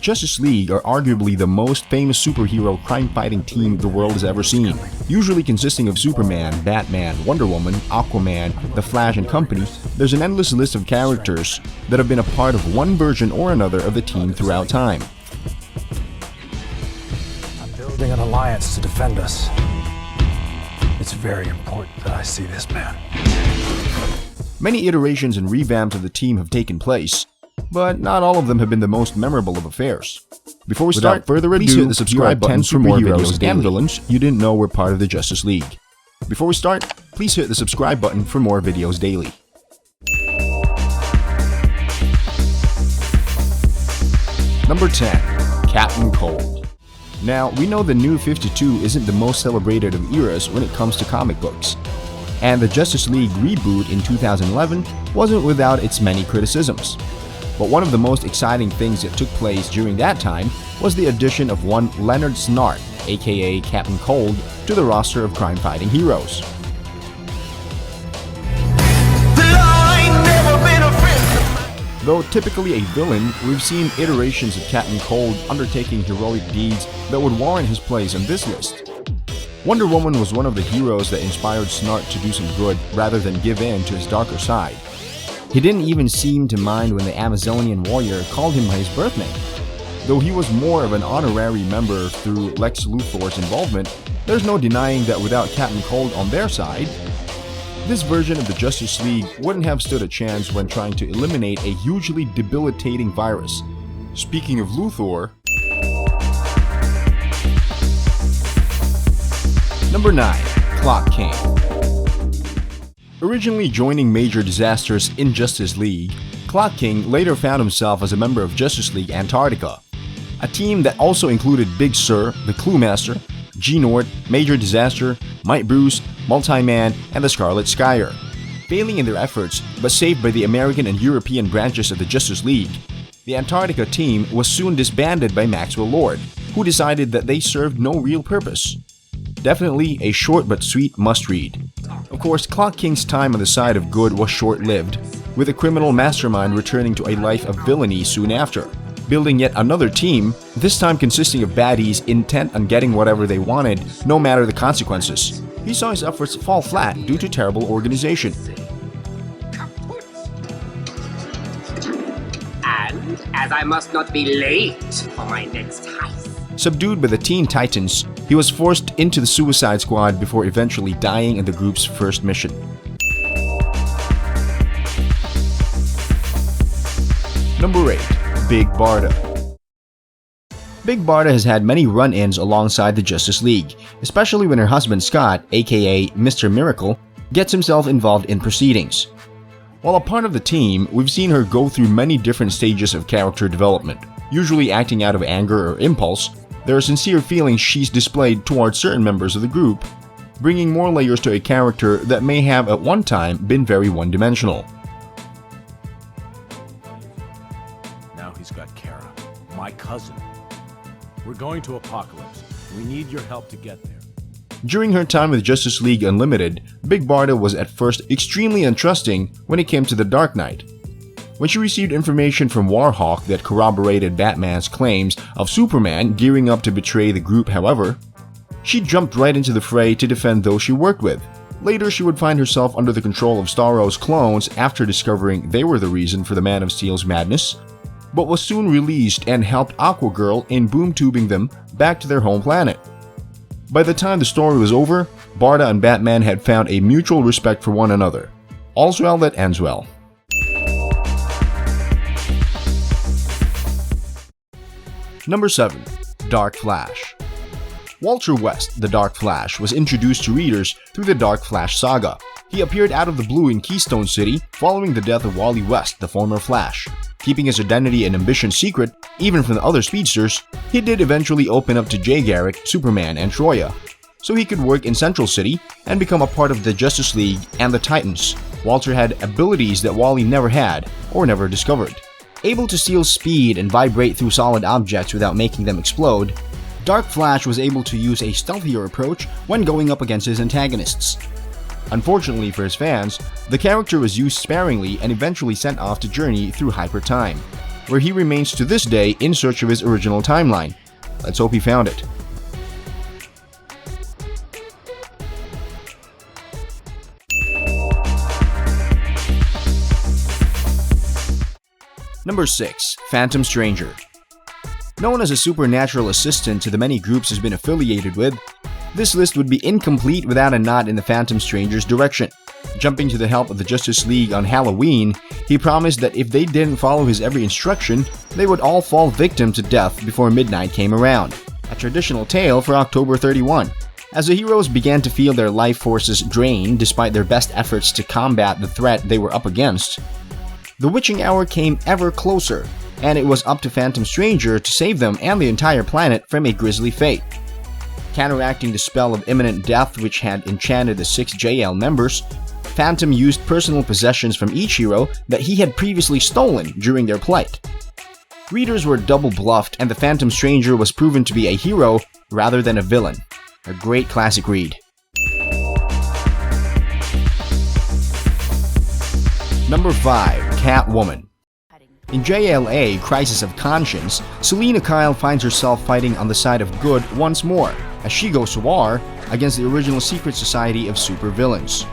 Justice League are arguably the most famous superhero crime-fighting team the world has ever seen, usually consisting of Superman, Batman, Wonder Woman, Aquaman, The Flash, and company. There's an endless list of characters that have been a part of one version or another of the team throughout time. I'm building an alliance to defend us. It's very important that I see this man. Many iterations and revamps of the team have taken place, but not all of them have been the most memorable of affairs. Before we start, further ado, please hit the subscribe button for more videos and villains you didn't know were part of the Justice League. Before we start, please hit the subscribe button for more videos daily. Number 10. Captain Cold. Now, we know the New 52 isn't the most celebrated of eras when it comes to comic books, and the Justice League reboot in 2011 wasn't without its many criticisms. But one of the most exciting things that took place during that time was the addition of one Leonard Snart, aka Captain Cold, to the roster of crime-fighting heroes. Though typically a villain, we've seen iterations of Captain Cold undertaking heroic deeds that would warrant his place on this list. Wonder Woman was one of the heroes that inspired Snart to do some good rather than give in to his darker side. He didn't even seem to mind when the Amazonian warrior called him by his birth name. Though he was more of an honorary member through Lex Luthor's involvement, there's no denying that without Captain Cold on their side, this version of the Justice League wouldn't have stood a chance when trying to eliminate a hugely debilitating virus. Speaking of Luthor, Number 9. Clock King. Originally joining Major Disaster's in Justice League, Clock King later found himself as a member of Justice League Antarctica, a team that also included Big Sur, the Clue Master, G-Nord, Major Disaster, Mike Bruce, Multi-Man, and the Scarlet Skyer. Failing in their efforts, but saved by the American and European branches of the Justice League, the Antarctica team was soon disbanded by Maxwell Lord, who decided that they served no real purpose. Definitely a short but sweet must-read. Of course, Clock King's time on the side of good was short-lived, with a criminal mastermind returning to a life of villainy soon after, building yet another team, this time consisting of baddies intent on getting whatever they wanted, no matter the consequences. He saw his efforts fall flat due to terrible organization. And as I must not be late for my next heist. Subdued by the Teen Titans, he was forced into the Suicide Squad before eventually dying in the group's first mission. Number 8. Big Barda. Big Barda has had many run-ins alongside the Justice League, especially when her husband Scott, aka Mr. Miracle, gets himself involved in proceedings. While a part of the team, we've seen her go through many different stages of character development, usually acting out of anger or impulse. There are sincere feelings she's displayed towards certain members of the group, bringing more layers to a character that may have at one time been very one-dimensional. Now he's got Kara, my cousin. We're going to Apocalypse. We need your help to get there. During her time with Justice League Unlimited, Big Barda was at first extremely untrusting when it came to the Dark Knight. When she received information from Warhawk that corroborated Batman's claims of Superman gearing up to betray the group, however, she jumped right into the fray to defend those she worked with. Later, she would find herself under the control of Starro's clones after discovering they were the reason for the Man of Steel's madness, but was soon released and helped Aquagirl in boom-tubing them back to their home planet. By the time the story was over, Barda and Batman had found a mutual respect for one another. All's well that ends well. Number 7. Dark Flash. Walter West, the Dark Flash, was introduced to readers through the Dark Flash saga. He appeared out of the blue in Keystone City following the death of Wally West, the former Flash. Keeping his identity and ambition secret, even from the other speedsters, he did eventually open up to Jay Garrick, Superman, and Troya, so he could work in Central City and become a part of the Justice League and the Titans. Walter had abilities that Wally never had or never discovered. Able to steal speed and vibrate through solid objects without making them explode, Dark Flash was able to use a stealthier approach when going up against his antagonists. Unfortunately for his fans, the character was used sparingly and eventually sent off to journey through hyper-time. where he remains to this day in search of his original timeline. Let's hope he found it. Number 6. Phantom Stranger. Known as a supernatural assistant to the many groups he's been affiliated with, this list would be incomplete without a nod in the Phantom Stranger's direction. Jumping to the help of the Justice League on Halloween, he promised that if they didn't follow his every instruction, they would all fall victim to death before midnight came around. A traditional tale for October 31. As the heroes began to feel their life forces drain despite their best efforts to combat the threat they were up against, the witching hour came ever closer, and it was up to Phantom Stranger to save them and the entire planet from a grisly fate. Counteracting the spell of imminent death which had enchanted the 6 JL members, Phantom used personal possessions from each hero that he had previously stolen during their plight. Readers were double bluffed, and the Phantom Stranger was proven to be a hero rather than a villain. A great classic read. Number 5. Catwoman. In JLA Crisis of Conscience, Selina Kyle finds herself fighting on the side of good once more, as she goes to war against the original secret society of supervillains.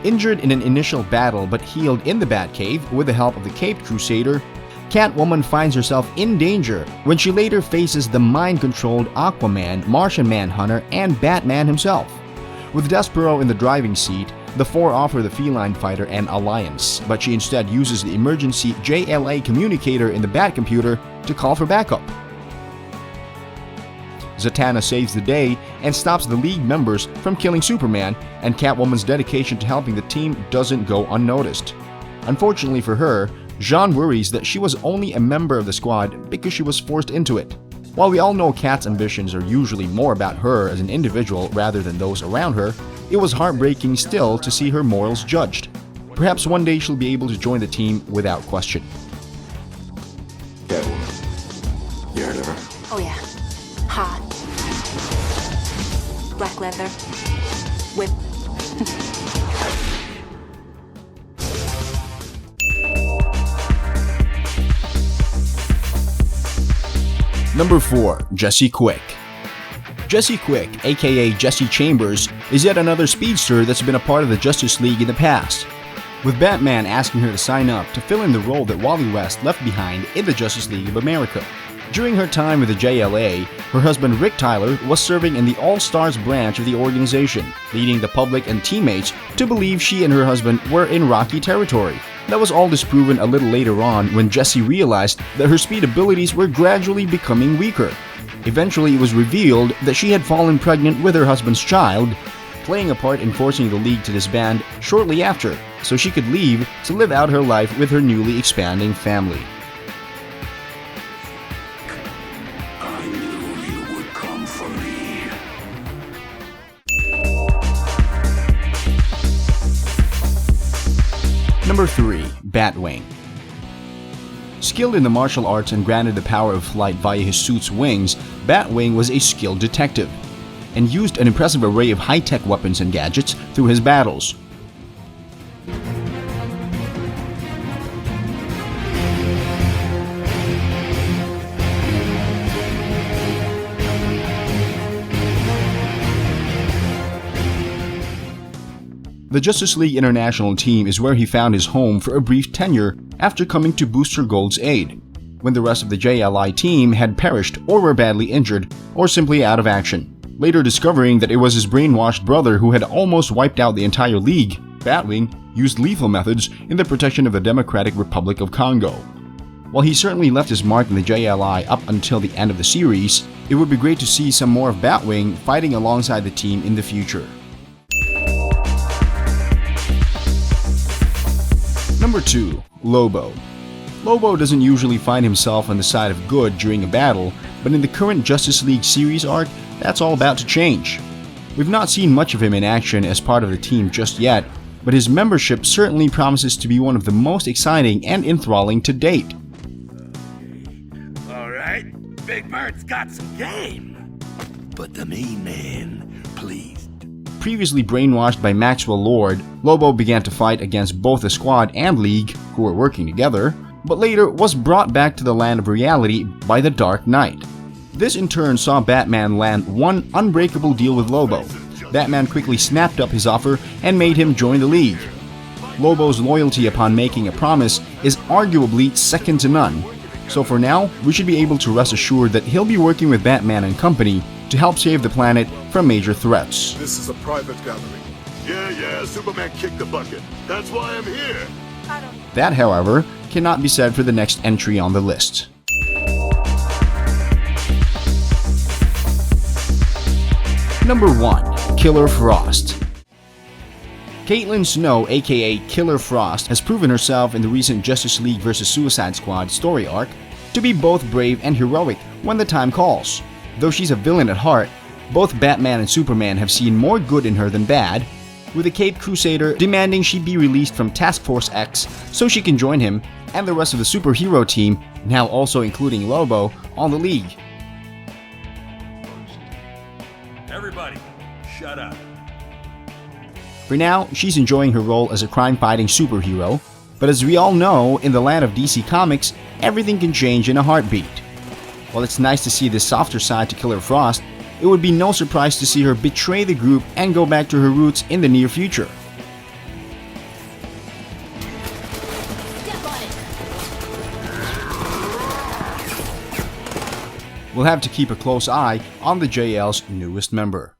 Injured in an initial battle but healed in the Batcave with the help of the Caped Crusader, Catwoman finds herself in danger when she later faces the mind-controlled Aquaman, Martian Manhunter, and Batman himself. With Despero in the driving seat, the four offer the feline fighter an alliance, but she instead uses the emergency JLA communicator in the Batcomputer to call for backup. Zatanna saves the day and stops the League members from killing Superman, and Catwoman's dedication to helping the team doesn't go unnoticed. Unfortunately for her, Jean worries that she was only a member of the squad because she was forced into it. While we all know Cat's ambitions are usually more about her as an individual rather than those around her, it was heartbreaking still to see her morals judged. Perhaps one day she'll be able to join the team without question. Catwoman. You heard of her? Oh yeah. Hot. Black leather. Whip. Number 4. Jesse Quick. Jesse Quick, aka Jesse Chambers, is yet another speedster that's been a part of the Justice League in the past, with Batman asking her to sign up to fill in the role that Wally West left behind in the Justice League of America. During her time with the JLA, her husband Rick Tyler was serving in the All-Stars branch of the organization, leading the public and teammates to believe she and her husband were in rocky territory. That was all disproven a little later on when Jessie realized that her speed abilities were gradually becoming weaker. Eventually, it was revealed that she had fallen pregnant with her husband's child, playing a part in forcing the League to disband shortly after, so she could leave to live out her life with her newly expanding family. I knew you would come for me. Number 3. Batwing. Skilled in the martial arts and granted the power of flight via his suit's wings, Batwing was a skilled detective, and used an impressive array of high-tech weapons and gadgets through his battles. The Justice League International team is where he found his home for a brief tenure after coming to Booster Gold's aid, when the rest of the JLI team had perished or were badly injured or simply out of action. Later discovering that it was his brainwashed brother who had almost wiped out the entire League, Batwing used lethal methods in the protection of the Democratic Republic of Congo. While he certainly left his mark in the JLI up until the end of the series, it would be great to see some more of Batwing fighting alongside the team in the future. Number 2. Lobo. Lobo doesn't usually find himself on the side of good during a battle, but in the current Justice League series arc, that's all about to change. We've not seen much of him in action as part of the team just yet, but his membership certainly promises to be one of the most exciting and enthralling to date. Alright, Big Bird's got some game. but the main man, please. Previously brainwashed by Maxwell Lord, Lobo began to fight against both the Squad and League, who were working together, but later was brought back to the land of reality by the Dark Knight. This in turn saw Batman land one unbreakable deal with Lobo. Batman quickly snapped up his offer and made him join the League. Lobo's loyalty upon making a promise is arguably second to none, so for now, we should be able to rest assured that he'll be working with Batman and company to help save the planet from major threats. This is a private gathering. Yeah, Superman kicked the bucket. That's why I'm here. That, however, cannot be said for the next entry on the list. Number 1. Killer Frost. Caitlin Snow, aka Killer Frost, has proven herself in the recent Justice League vs. Suicide Squad story arc to be both brave and heroic when the time calls. Though she's a villain at heart, both Batman and Superman have seen more good in her than bad, with the Caped Crusader demanding she be released from Task Force X so she can join him and the rest of the superhero team, now also including Lobo, on the League. Everybody, shut up. For now, she's enjoying her role as a crime-fighting superhero, but as we all know, in the land of DC Comics, everything can change in a heartbeat. While it's nice to see this softer side to Killer Frost, it would be no surprise to see her betray the group and go back to her roots in the near future. We'll have to keep a close eye on the JL's newest member.